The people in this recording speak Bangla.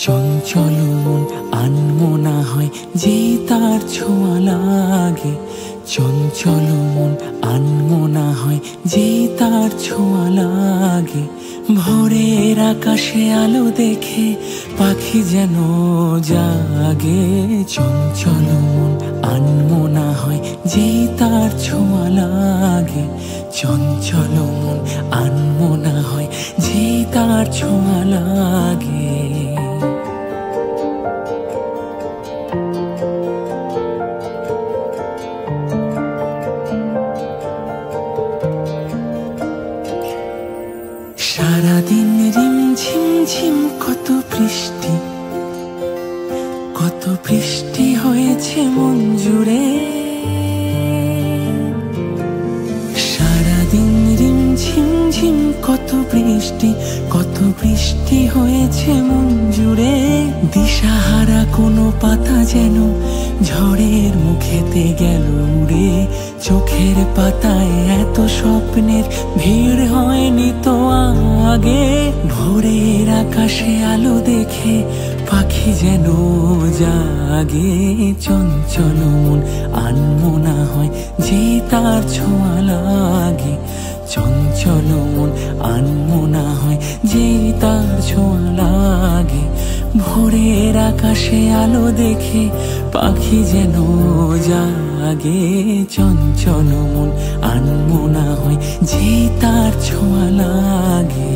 চঞ্চল মন আনমনা হয় যেই তার ছোঁয়া লাগে। চঞ্চল মন আনমনা হয় যেই তার ছোঁয়া লাগে। ভোরের আকাশে আলো দেখে পাখি যেন জাগে। চঞ্চল মন আনমনা হয় যেই তার ছোঁয়া লাগে। চঞ্চল মন আনমনা হয় যেই তার ছোঁয়া লাগে। সারাদিন রিমঝিম ঝিম কত বৃষ্টি, কত বৃষ্টি হয়েছে মন জুড়ে। সারাদিন রিমঝিম ঝিম কত বৃষ্টি, কত বৃষ্টি হয়েছে মন জুড়ে। দিশাহারা কোনো পাতা যেন ঝড়ের মুখেতে গেল উড়ে। চোখের পাতায় এত স্বপ্নের ভিড় হয়নি তো আগে। ভোরের আকাশে আলো দেখে পাখি যেন জাগে। চঞ্চল মন আনমনা হয় যে তার ছোঁয়া লাগে। চঞ্চল মন আনমনা হয় যে তার ছোঁয়া লাগে। ভোরের আকাশে আলো দেখে পাখি যেন জাগে। চঞ্চল মন আনমনা হয় যে তার ছোঁয়া লাগে।